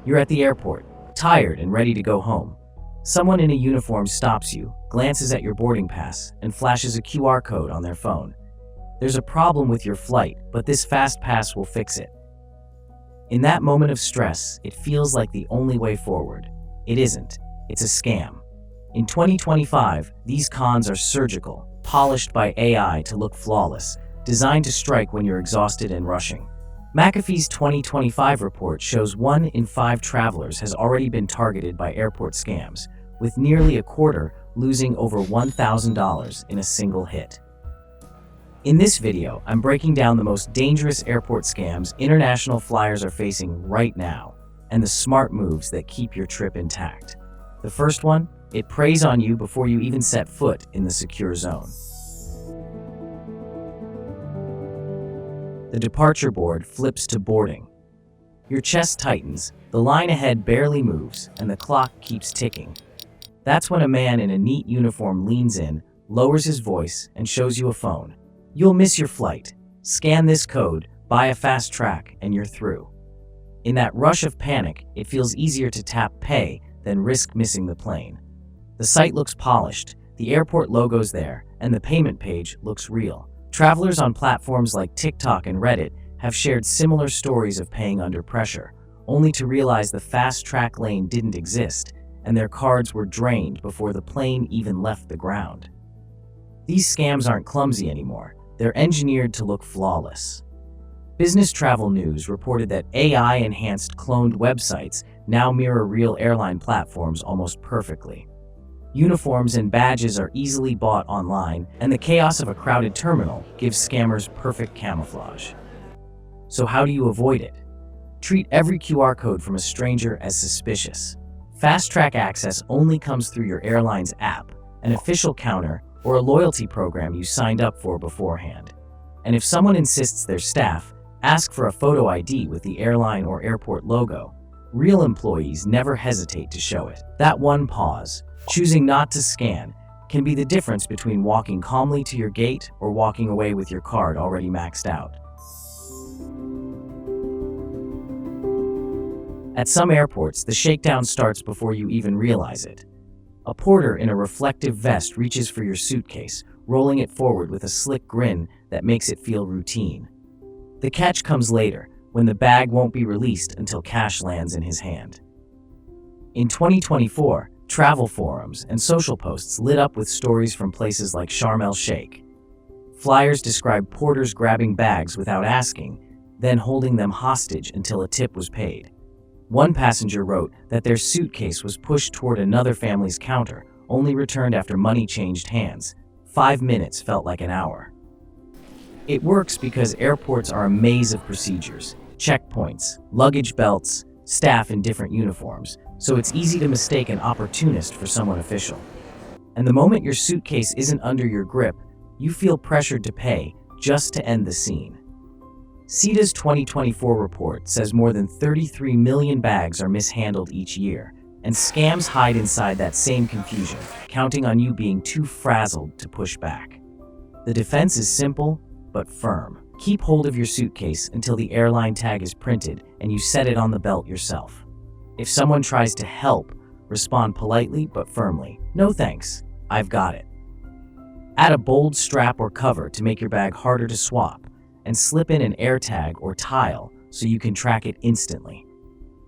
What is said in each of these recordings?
You're at the airport, tired and ready to go home. Someone in a uniform stops you, glances at your boarding pass, and flashes a QR code on their phone. There's a problem with your flight, but this fast pass will fix it. In that moment of stress, it feels like the only way forward. It isn't. It's a scam. In 2025, these cons are surgical, polished by AI to look flawless, designed to strike when you're exhausted and rushing. McAfee's 2025 report shows 1 in 5 travelers has already been targeted by airport scams, with nearly a quarter losing over $1,000 in a single hit. In this video, I'm breaking down the most dangerous airport scams international flyers are facing right now, and the smart moves that keep your trip intact. The first one, it preys on you before you even set foot in the secure zone. The departure board flips to boarding. Your chest tightens, the line ahead barely moves, and the clock keeps ticking. That's when a man in a neat uniform leans in, lowers his voice, and shows you a phone. You'll miss your flight. Scan this code, buy a fast track, and you're through. In that rush of panic, it feels easier to tap pay than risk missing the plane. The site looks polished, the airport logo's there, and the payment page looks real. Travelers on platforms like TikTok and Reddit have shared similar stories of paying under pressure, only to realize the fast track lane didn't exist, and their cards were drained before the plane even left the ground. These scams aren't clumsy anymore. They're engineered to look flawless. Business Travel News reported that AI-enhanced cloned websites now mirror real airline platforms almost perfectly. Uniforms and badges are easily bought online, and the chaos of a crowded terminal gives scammers perfect camouflage. So how do you avoid it? Treat every QR code from a stranger as suspicious. Fast track access only comes through your airline's app, an official counter, or a loyalty program you signed up for beforehand. And if someone insists they're staff, ask for a photo ID with the airline or airport logo. Real employees never hesitate to show it. That one pause, choosing not to scan, can be the difference between walking calmly to your gate or walking away with your card already maxed out. At some airports, the shakedown starts before you even realize it. A porter in a reflective vest reaches for your suitcase, rolling it forward with a slick grin that makes it feel routine. The catch comes later, when the bag won't be released until cash lands in his hand. In 2024, travel forums and social posts lit up with stories from places like Sharm el-Sheikh. Flyers described porters grabbing bags without asking, then holding them hostage until a tip was paid. One passenger wrote that their suitcase was pushed toward another family's counter, only returned after money changed hands. 5 minutes felt like an hour. It works because airports are a maze of procedures, checkpoints, luggage belts, staff in different uniforms, so it's easy to mistake an opportunist for someone official. And the moment your suitcase isn't under your grip, you feel pressured to pay just to end the scene. CETA's 2024 report says more than 33 million bags are mishandled each year, and scams hide inside that same confusion, counting on you being too frazzled to push back. The defense is simple, but firm. Keep hold of your suitcase until the airline tag is printed and you set it on the belt yourself. If someone tries to help, respond politely but firmly. No thanks, I've got it. Add a bold strap or cover to make your bag harder to swap, and slip in an AirTag or tile so you can track it instantly.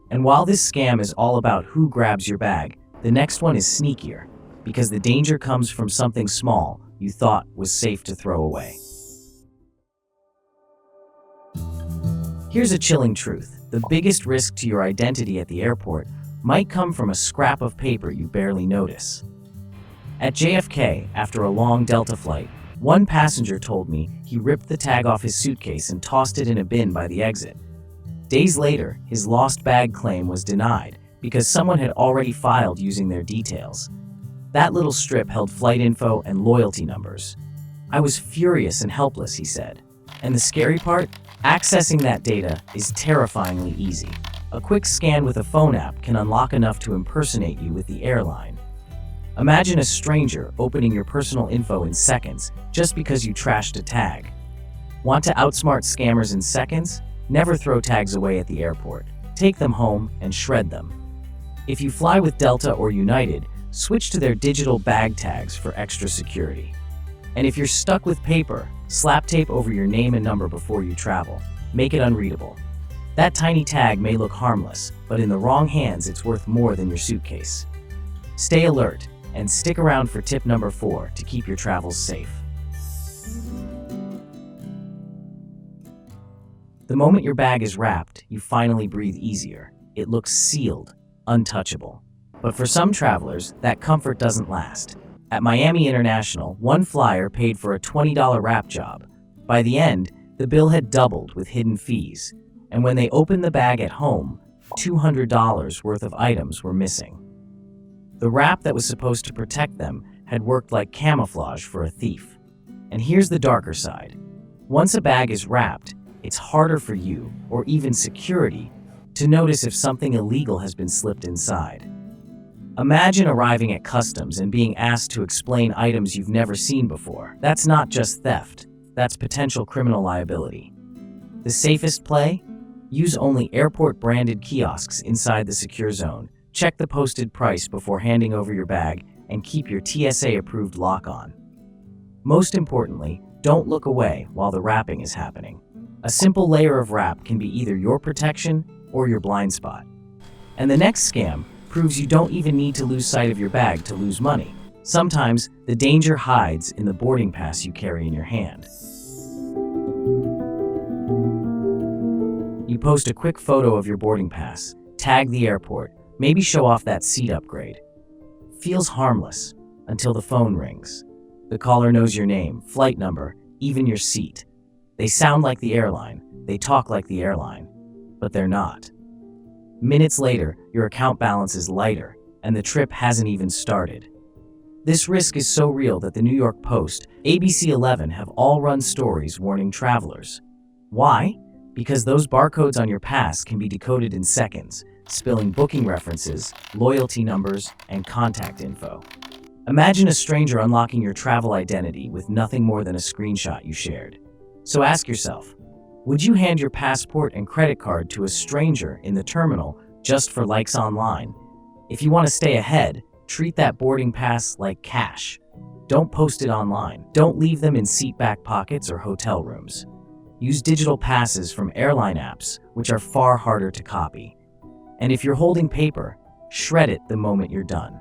And while this scam is all about who grabs your bag, the next one is sneakier, because the danger comes from something small you thought was safe to throw away. Here's a chilling truth. The biggest risk to your identity at the airport might come from a scrap of paper you barely notice. At JFK, after a long Delta flight, one passenger told me he ripped the tag off his suitcase and tossed it in a bin by the exit. Days later, his lost bag claim was denied because someone had already filed using their details. That little strip held flight info and loyalty numbers. I was furious and helpless, he said. And the scary part? Accessing that data is terrifyingly easy. A quick scan with a phone app can unlock enough to impersonate you with the airline. Imagine a stranger opening your personal info in seconds just because you trashed a tag. Want to outsmart scammers in seconds? Never throw tags away at the airport. take them home and shred them. If you fly with Delta or United, switch to their digital bag tags for extra security. And if you're stuck with paper, slap tape over your name and number before you travel. Make it unreadable. That tiny tag may look harmless, but in the wrong hands, it's worth more than your suitcase. Stay alert and stick around for tip number 4 to keep your travels safe. The moment your bag is wrapped, you finally breathe easier. It looks sealed, untouchable. But for some travelers, that comfort doesn't last. At Miami International, one flyer paid for a $20 wrap job. By the end, the bill had doubled with hidden fees. And when they opened the bag at home, $200 worth of items were missing. The wrap that was supposed to protect them had worked like camouflage for a thief. And here's the darker side. Once a bag is wrapped, it's harder for you, or even security, to notice if something illegal has been slipped inside. Imagine arriving at customs and being asked to explain items you've never seen before. That's not just theft, that's potential criminal liability. The safest play? Use only airport-branded kiosks inside the secure zone. Check the posted price before handing over your bag, and keep your TSA-approved lock on. Most importantly, don't look away while the wrapping is happening. A simple layer of wrap can be either your protection or your blind spot. And the next scam proves you don't even need to lose sight of your bag to lose money. Sometimes, the danger hides in the boarding pass you carry in your hand. You post a quick photo of your boarding pass, tag the airport, maybe show off that seat upgrade. Feels harmless until the phone rings. The caller knows your name, flight number, even your seat. They sound like the airline, they talk like the airline, but they're not. Minutes later, your account balance is lighter, and the trip hasn't even started. This risk is so real that the New York Post, ABC 11 have all run stories warning travelers. Why? Because those barcodes on your pass can be decoded in seconds, spilling booking references, loyalty numbers, and contact info. Imagine a stranger unlocking your travel identity with nothing more than a screenshot you shared. So ask yourself, would you hand your passport and credit card to a stranger in the terminal just for likes online? If you want to stay ahead, treat that boarding pass like cash. Don't post it online. Don't leave them in seat back pockets or hotel rooms. Use digital passes from airline apps, which are far harder to copy. And if you're holding paper, shred it the moment you're done.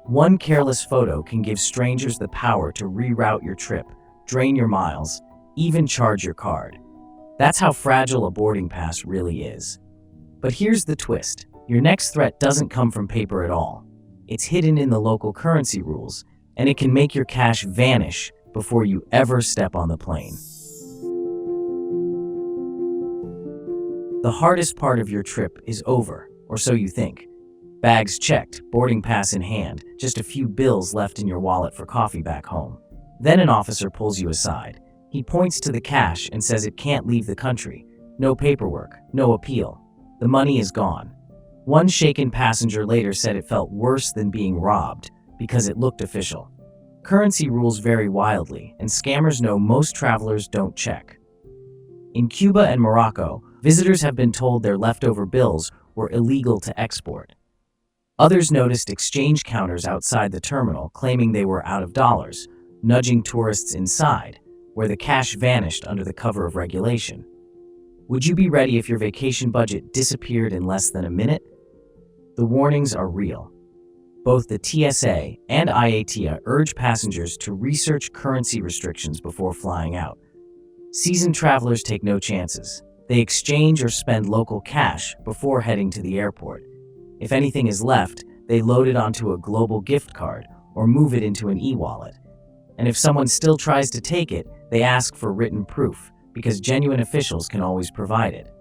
One careless photo can give strangers the power to reroute your trip, drain your miles, even charge your card. That's how fragile a boarding pass really is. But here's the twist. Your next threat doesn't come from paper at all. It's hidden in the local currency rules, and it can make your cash vanish before you ever step on the plane. The hardest part of your trip is over, or so you think. Bags checked, boarding pass in hand, just a few bills left in your wallet for coffee back home. Then an officer pulls you aside. He points to the cash and says it can't leave the country. No paperwork, no appeal. The money is gone. One shaken passenger later said it felt worse than being robbed because it looked official. Currency rules vary wildly, and scammers know most travelers don't check. In Cuba and Morocco, visitors have been told their leftover bills were illegal to export. Others noticed exchange counters outside the terminal claiming they were out of dollars, nudging tourists inside, where the cash vanished under the cover of regulation. Would you be ready if your vacation budget disappeared in less than a minute? The warnings are real. Both the TSA and IATA urge passengers to research currency restrictions before flying out. Seasoned travelers take no chances. They exchange or spend local cash before heading to the airport. If anything is left, they load it onto a global gift card or move it into an e-wallet. And if someone still tries to take it, they ask for written proof, because genuine officials can always provide it.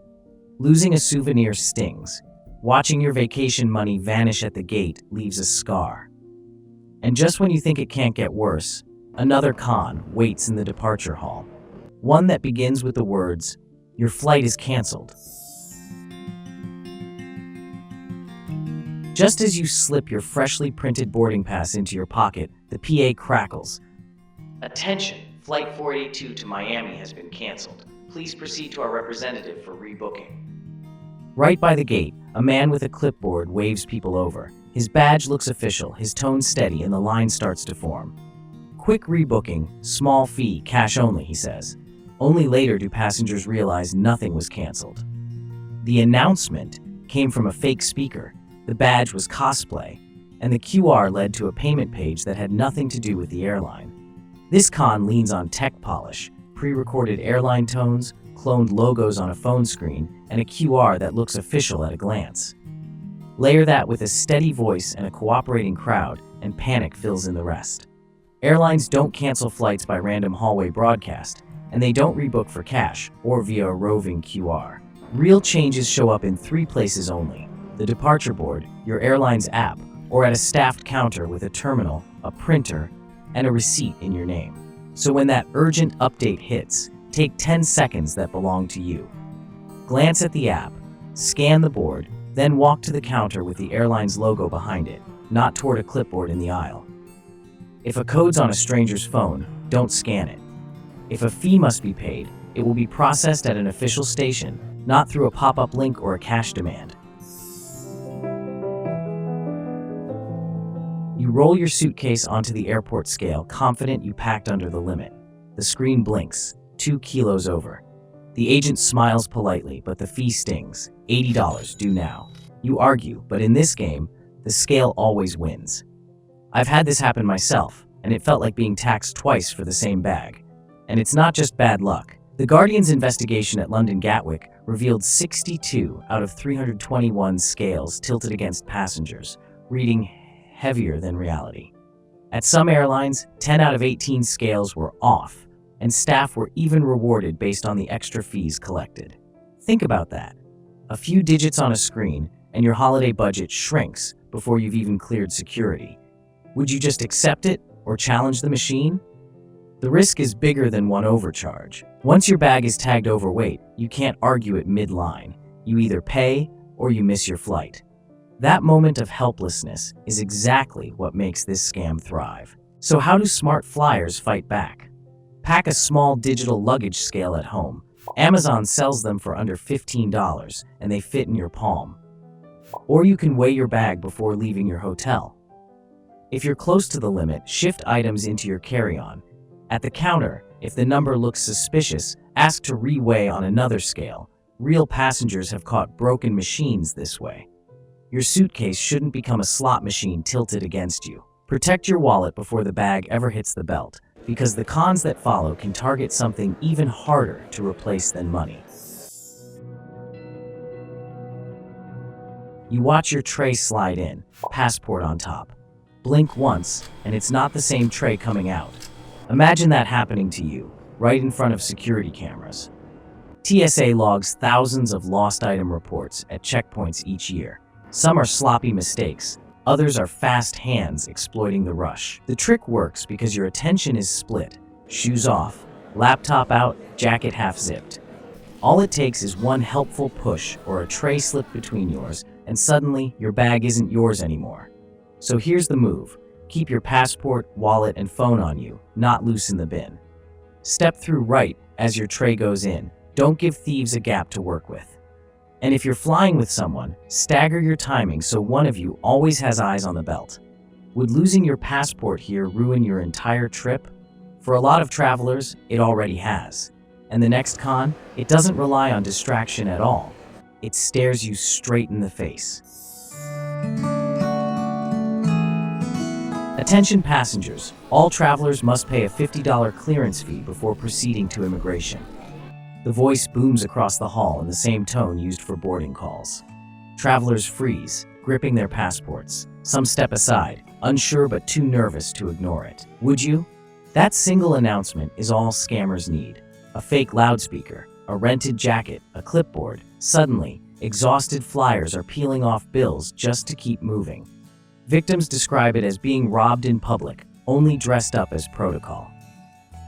Losing a souvenir stings. Watching your vacation money vanish at the gate leaves a scar. And just when you think it can't get worse, another con waits in the departure hall. One that begins with the words, "Your flight is canceled." Just as you slip your freshly printed boarding pass into your pocket, the PA crackles. "Attention, Flight 482 to Miami has been canceled. Please proceed to our representative for rebooking." Right by the gate, a man with a clipboard waves people over. His badge looks official, his tone steady, and the line starts to form. Quick rebooking, small fee, cash only, he says. Only later do passengers realize nothing was canceled. The announcement came from a fake speaker, the badge was cosplay, and the QR led to a payment page that had nothing to do with the airline. This con leans on tech polish, pre-recorded airline tones, cloned logos on a phone screen, and a QR that looks official at a glance. Layer that with a steady voice and a cooperating crowd, and panic fills in the rest. Airlines don't cancel flights by random hallway broadcast, and they don't rebook for cash or via a roving QR. Real changes show up in 3 places only: the departure board, your airline's app, or at a staffed counter with a terminal, a printer, and a receipt in your name. So when that urgent update hits, take 10 seconds that belong to you. Glance at the app, scan the board, then walk to the counter with the airline's logo behind it, not toward a clipboard in the aisle. If a code's on a stranger's phone, don't scan it. If a fee must be paid, it will be processed at an official station, not through a pop-up link or a cash demand. You roll your suitcase onto the airport scale, confident you packed under the limit. The screen blinks, 2 kilos over. The agent smiles politely, but the fee stings. $80 due now. You argue, but in this game, the scale always wins. I've had this happen myself, and it felt like being taxed twice for the same bag. And it's not just bad luck. The Guardian's investigation at London Gatwick revealed 62 out of 321 scales tilted against passengers, reading heavier than reality. At some airlines, 10 out of 18 scales were off, and staff were even rewarded based on the extra fees collected. Think about that. A few digits on a screen, and your holiday budget shrinks before you've even cleared security. Would you just accept it or challenge the machine? The risk is bigger than one overcharge. Once your bag is tagged overweight, you can't argue it mid-line. You either pay or you miss your flight. That moment of helplessness is exactly what makes this scam thrive. So how do smart flyers fight back? Pack a small digital luggage scale at home. Amazon sells them for under $15, and they fit in your palm. Or you can weigh your bag before leaving your hotel. If you're close to the limit, shift items into your carry-on. At the counter, if the number looks suspicious, ask to re-weigh on another scale. Real passengers have caught broken machines this way. Your suitcase shouldn't become a slot machine tilted against you. Protect your wallet before the bag ever hits the belt, because the cons that follow can target something even harder to replace than money. You watch your tray slide in, passport on top. Blink once, and it's not the same tray coming out. Imagine that happening to you, right in front of security cameras. TSA logs thousands of lost item reports at checkpoints each year. Some are sloppy mistakes, others are fast hands exploiting the rush. The trick works because your attention is split, shoes off, laptop out, jacket half zipped. All it takes is one helpful push or a tray slipped between yours, and suddenly your bag isn't yours anymore. So here's the move. Keep your passport, wallet, and phone on you, not loose in the bin. Step through right as your tray goes in. Don't give thieves a gap to work with. And if you're flying with someone, stagger your timing so one of you always has eyes on the belt. Would losing your passport here ruin your entire trip? For a lot of travelers, it already has. And the next con, it doesn't rely on distraction at all. It stares you straight in the face. Attention passengers, all travelers must pay a $50 clearance fee before proceeding to immigration. The voice booms across the hall in the same tone used for boarding calls. Travelers freeze, gripping their passports. Some step aside, unsure but too nervous to ignore it. Would you? That single announcement is all scammers need. A fake loudspeaker, a rented jacket, a clipboard. Suddenly, exhausted flyers are peeling off bills just to keep moving. Victims describe it as being robbed in public, only dressed up as protocol.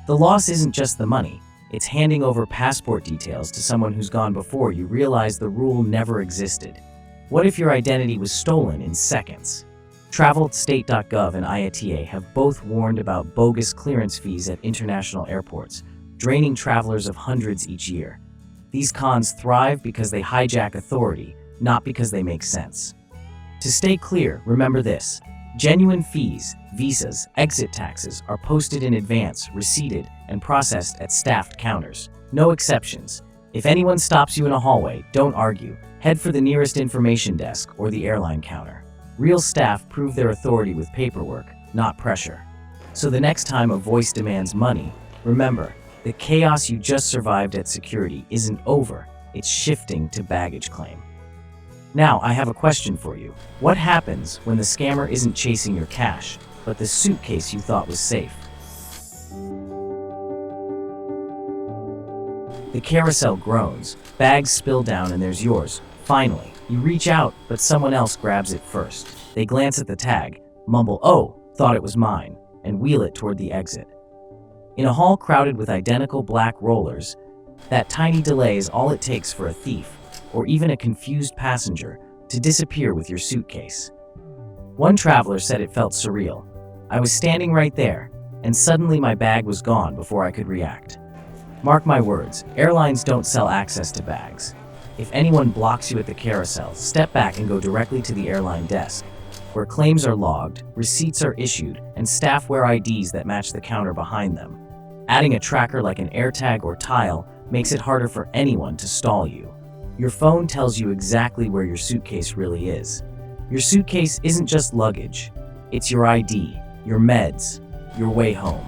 The loss isn't just the money, it's handing over passport details to someone who's gone before you realize the rule never existed. What if your identity was stolen in seconds? TravelState.gov and IATA have both warned about bogus clearance fees at international airports, draining travelers of hundreds each year. These cons thrive because they hijack authority, not because they make sense. To stay clear, remember this: genuine fees, visas, exit taxes are posted in advance, receipted, and processed at staffed counters. No exceptions. If anyone stops you in a hallway, don't argue. Head for the nearest information desk or the airline counter. Real staff prove their authority with paperwork, not pressure. So the next time a voice demands money, remember, the chaos you just survived at security isn't over. It's shifting to baggage claim. Now, I have a question for you. What happens when the scammer isn't chasing your cash, but the suitcase you thought was safe? The carousel groans, bags spill down, and there's yours. Finally, you reach out, but someone else grabs it first. They glance at the tag, mumble, "Oh, thought it was mine," and wheel it toward the exit. In a hall crowded with identical black rollers, that tiny delay is all it takes for a thief, or even a confused passenger, to disappear with your suitcase. One traveler said it felt surreal. "I was standing right there, and suddenly my bag was gone before I could react." Mark my words, airlines don't sell access to bags. If anyone blocks you at the carousel, step back and go directly to the airline desk, where claims are logged, receipts are issued, and staff wear IDs that match the counter behind them. Adding a tracker like an AirTag or Tile makes it harder for anyone to stall you. Your phone tells you exactly where your suitcase really is. Your suitcase isn't just luggage. It's your ID, your meds, your way home.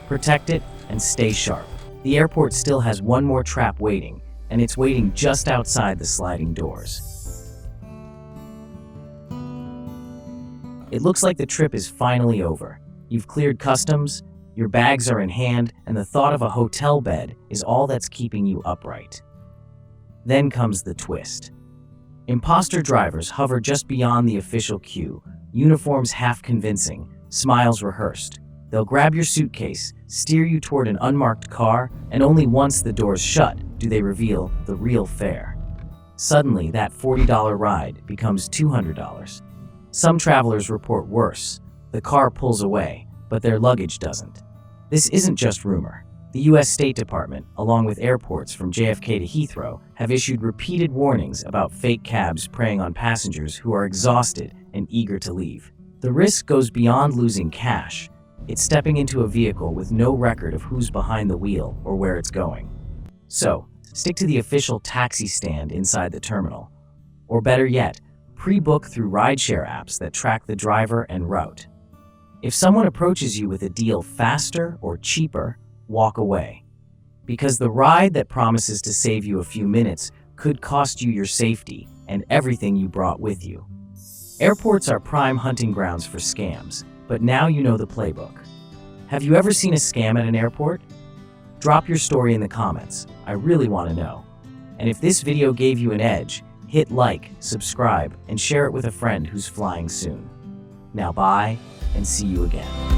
Protect it and stay sharp. The airport still has one more trap waiting, and it's waiting just outside the sliding doors. It looks like the trip is finally over. You've cleared customs, your bags are in hand, and the thought of a hotel bed is all that's keeping you upright. Then comes the twist. Imposter drivers hover just beyond the official queue, uniforms half convincing, smiles rehearsed. They'll grab your suitcase, steer you toward an unmarked car, and only once the doors shut do they reveal the real fare. Suddenly, that $40 ride becomes $200. Some travelers report worse. The car pulls away, but their luggage doesn't. This isn't just rumor. The U.S. State Department, along with airports from JFK to Heathrow, have issued repeated warnings about fake cabs preying on passengers who are exhausted and eager to leave. The risk goes beyond losing cash. It's stepping into a vehicle with no record of who's behind the wheel or where it's going. So, stick to the official taxi stand inside the terminal. Or better yet, pre-book through rideshare apps that track the driver and route. If someone approaches you with a deal faster or cheaper, walk away. Because the ride that promises to save you a few minutes could cost you your safety and everything you brought with you. Airports are prime hunting grounds for scams, but now you know the playbook. Have you ever seen a scam at an airport? Drop your story in the comments. I really want to know. And if this video gave you an edge, hit like, subscribe, and share it with a friend who's flying soon. Now bye, and see you again.